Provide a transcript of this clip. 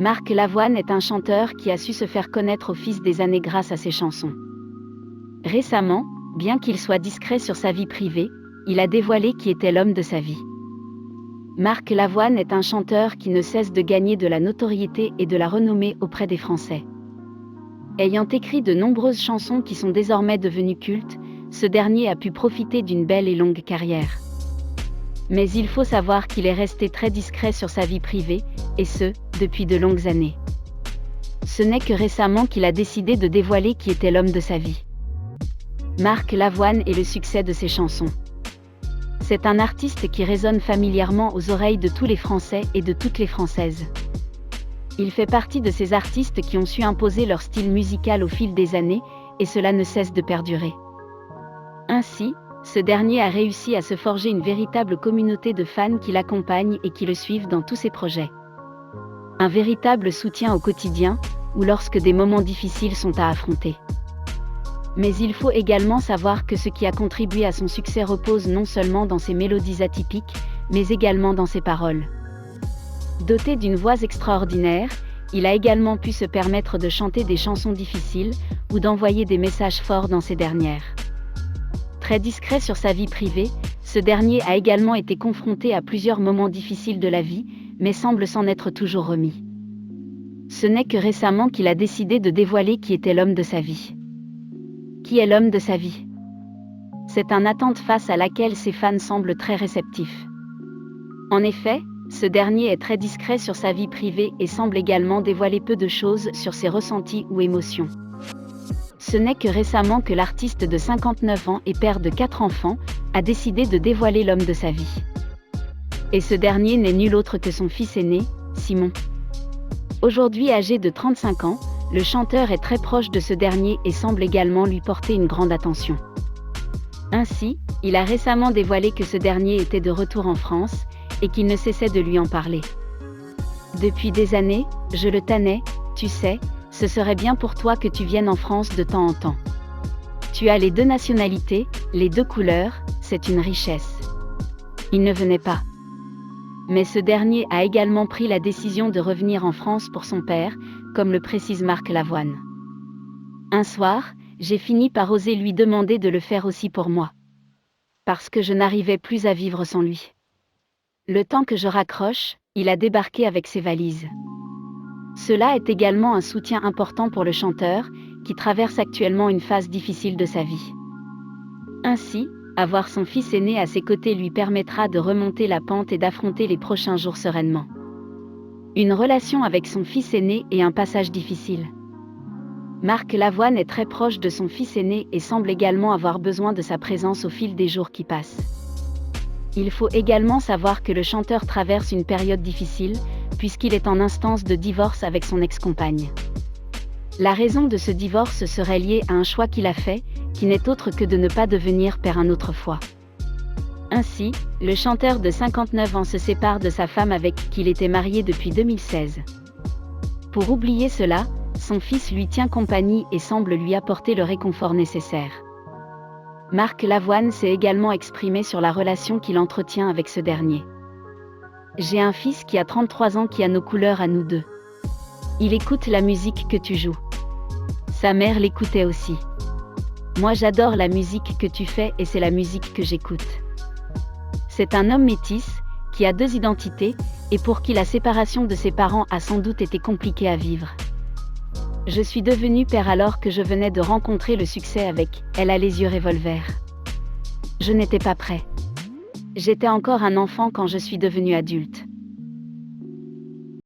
Marc Lavoine est un chanteur qui a su se faire connaître au fil des années grâce à ses chansons. Récemment, bien qu'il soit discret sur sa vie privée, il a dévoilé qui était l'homme de sa vie. Marc Lavoine est un chanteur qui ne cesse de gagner de la notoriété et de la renommée auprès des Français. Ayant écrit de nombreuses chansons qui sont désormais devenues cultes, ce dernier a pu profiter d'une belle et longue carrière. Mais il faut savoir qu'il est resté très discret sur sa vie privée, et ce, depuis de longues années. Ce n'est que récemment qu'il a décidé de dévoiler qui était l'homme de sa vie. Marc Lavoine et le succès de ses chansons. C'est un artiste qui résonne familièrement aux oreilles de tous les Français et de toutes les Françaises. Il fait partie de ces artistes qui ont su imposer leur style musical au fil des années, et cela ne cesse de perdurer. Ainsi, ce dernier a réussi à se forger une véritable communauté de fans qui l'accompagnent et qui le suivent dans tous ses projets. Un véritable soutien au quotidien, ou lorsque des moments difficiles sont à affronter. Mais il faut également savoir que ce qui a contribué à son succès repose non seulement dans ses mélodies atypiques, mais également dans ses paroles. Doté d'une voix extraordinaire, il a également pu se permettre de chanter des chansons difficiles, ou d'envoyer des messages forts dans ces dernières. Très discret sur sa vie privée, ce dernier a également été confronté à plusieurs moments difficiles de la vie, mais semble s'en être toujours remis. Ce n'est que récemment qu'il a décidé de dévoiler qui était l'homme de sa vie. Qui est l'homme de sa vie? C'est une attente face à laquelle ses fans semblent très réceptifs. En effet, ce dernier est très discret sur sa vie privée et semble également dévoiler peu de choses sur ses ressentis ou émotions. Ce n'est que récemment que l'artiste de 59 ans et père de 4 enfants a décidé de dévoiler l'homme de sa vie. Et ce dernier n'est nul autre que son fils aîné, Simon. Aujourd'hui âgé de 35 ans, le chanteur est très proche de ce dernier et semble également lui porter une grande attention. Ainsi, il a récemment dévoilé que ce dernier était de retour en France, et qu'il ne cessait de lui en parler. Depuis des années, je le tannais, tu sais, ce serait bien pour toi que tu viennes en France de temps en temps. Tu as les 2 nationalités, les 2 couleurs, c'est une richesse. Il ne venait pas. Mais ce dernier a également pris la décision de revenir en France pour son père, comme le précise Marc Lavoine. Un soir, j'ai fini par oser lui demander de le faire aussi pour moi. Parce que je n'arrivais plus à vivre sans lui. Le temps que je raccroche, il a débarqué avec ses valises. Cela est également un soutien important pour le chanteur, qui traverse actuellement une phase difficile de sa vie. Ainsi, avoir son fils aîné à ses côtés lui permettra de remonter la pente et d'affronter les prochains jours sereinement. Une relation avec son fils aîné est un passage difficile. Marc Lavoine est très proche de son fils aîné et semble également avoir besoin de sa présence au fil des jours qui passent. Il faut également savoir que le chanteur traverse une période difficile, puisqu'il est en instance de divorce avec son ex-compagne. La raison de ce divorce serait liée à un choix qu'il a fait, qui n'est autre que de ne pas devenir père une autre fois. Ainsi, le chanteur de 59 ans se sépare de sa femme avec qui il était marié depuis 2016. Pour oublier cela, son fils lui tient compagnie et semble lui apporter le réconfort nécessaire. Marc Lavoine s'est également exprimé sur la relation qu'il entretient avec ce dernier. J'ai un fils qui a 33 ans qui a nos couleurs à nous 2. Il écoute la musique que tu joues. Sa mère l'écoutait aussi. Moi j'adore la musique que tu fais et c'est la musique que j'écoute. C'est un homme métis, qui a 2 identités, et pour qui la séparation de ses parents a sans doute été compliquée à vivre. Je suis devenu père alors que je venais de rencontrer le succès avec « Elle a les yeux revolver ». Je n'étais pas prêt. J'étais encore un enfant quand je suis devenu adulte.